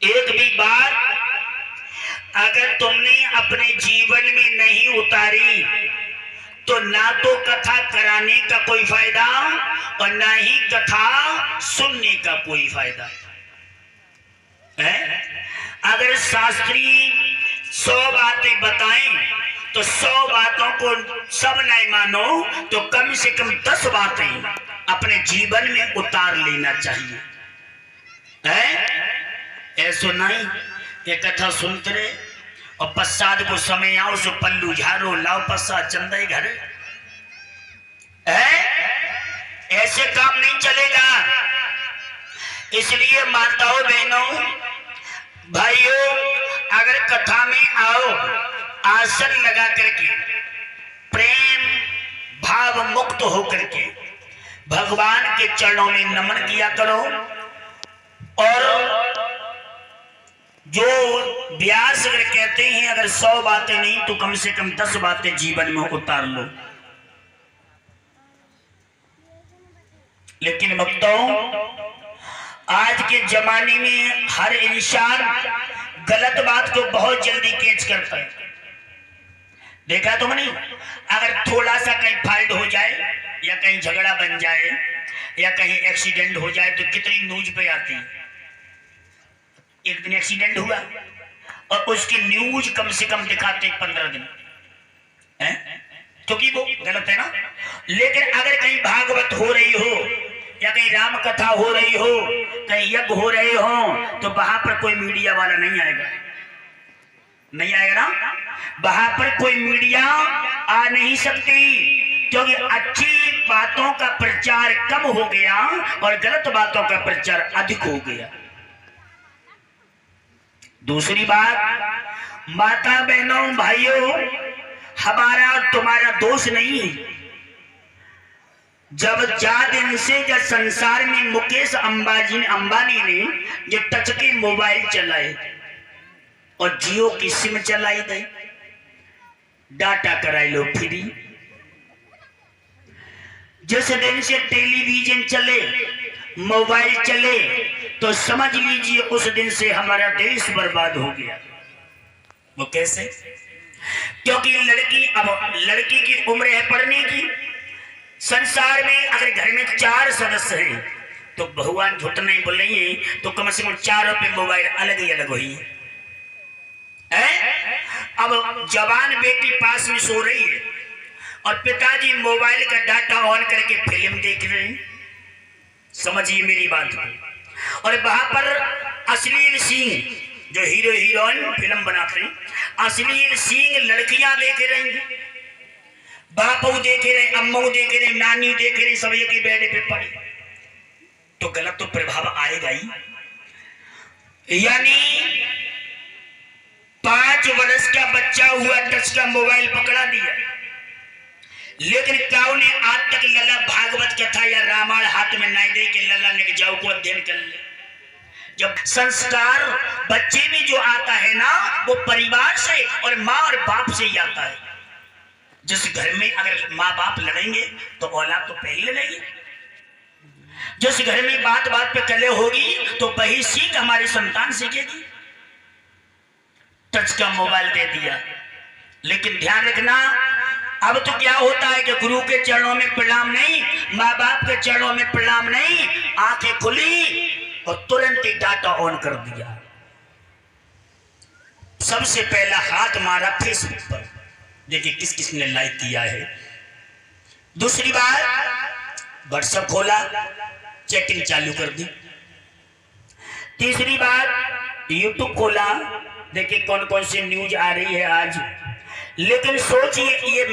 एक भी बात अगर तुमने अपने जीवन में नहीं उतारी तो ना तो कथा कराने का कोई फायदा और ना ही कथा सुनने का कोई फायदा है। अगर शास्त्री 100 बातें बताएं तो 100 बातों को सब नहीं मानो तो कम से कम 10 बातें अपने जीवन में उतार लेना चाहिए है। ऐसो नहीं ये कथा सुनते रहे और पश्चात को समय आओ सो पल्लू झारो लाओ पश्चात चंदे घर है। ऐसे काम नहीं चलेगा। इसलिए माताओं बहनों भाइयों अगर कथा में आओ आसन लगा करके प्रेम भाव मुक्त होकर के भगवान के चरणों में नमन किया करो। और जो व्यास अगर कहते हैं अगर 100 बातें नहीं तो कम से कम 10 बातें जीवन में उतार लो। लेकिन भक्तों आज के जमाने में हर इंसान गलत बात को बहुत जल्दी कैच करता है। देखा तुम नहीं, अगर थोड़ा सा कहीं फाल्ट हो जाए या कहीं झगड़ा बन जाए या कहीं एक्सीडेंट हो जाए तो कितनी न्यूज पे आती है। एक दिन एक्सीडेंट हुआ और उसकी न्यूज कम से कम दिखाते 15 दिन है, क्योंकि वो गलत है ना। लेकिन अगर कहीं भागवत हो रही हो या कहीं राम कथा हो रही हो कहीं यज्ञ हो रहे हो तो वहां पर कोई मीडिया वाला नहीं आएगा, नहीं आएगा ना। वहां पर कोई मीडिया आ नहीं सकती क्योंकि अच्छी बातों का प्रचार कम हो गया और गलत बातों का प्रचार अधिक हो गया। दूसरी बात माता बहनों भाइयों हमारा तुम्हारा दोष नहीं है। जब दिन से जब संसार में मुकेश अंबानी ने जो टच के मोबाइल चलाए और जियो की सिम चलाई दे डाटा कराई लो फ्री। जिस दिन से टेलीविजन चले मोबाइल चले तो समझ लीजिए उस दिन से हमारा देश बर्बाद हो गया। वो कैसे? क्योंकि लड़की की उम्र है पढ़ने की। संसार में अगर घर में 4 सदस्य हैं तो भगवान झूठ नहीं बोल रही है तो कम से कम 4 पे मोबाइल अलग ही अलग हुई है। अब जवान बेटी पास में सो रही है और पिताजी मोबाइल का डाटा ऑन करके फिल्म देख रहे हैं। समझिए मेरी बात। और वहां पर अश्लील सीन जो हीरो हीरोइन फिल्म बनाते हैं अश्लील सीन लड़कियां देख रही हैं, बापू देख रहे, अम्मू देख रहे, नानी देख रहे, सब एक ही बेड पे पड़े तो गलत तो प्रभाव आएगा ही। यानी 5 वर्ष का बच्चा हुआ टच का मोबाइल पकड़ा दिया लेकिन क्यों ने आज तक लला भागवत कथा या रामायण हाथ में नहीं दे के लला ने जाओ को अध्ययन कर ले। जब संस्कार बच्चे में जो आता है ना वो परिवार से और माँ और बाप से ही आता है। जिस घर में अगर माँ बाप लड़ेंगे तो औलाद तो पहले लड़ेगी। जिस घर में बात बात पे कले होगी तो वही सीख हमारी संतान सीखेगी। टच का मोबाइल दे दिया लेकिन ध्यान रखना अब तो क्या होता है कि गुरु के चरणों में प्रणाम नहीं, माँ बाप के चरणों में प्रणाम नहीं, आंखें खुली और तुरंत ही डाटा ऑन कर दिया। सबसे पहला हाथ मारा फेसबुक पर, देखिए किस किस ने लाइक किया है। दूसरी बार व्हाट्सएप खोला चैटिंग चालू कर दी। तीसरी बार यूट्यूब खोला देखिए कौन कौन सी न्यूज आ रही है आज। लेकिन सोचिए ये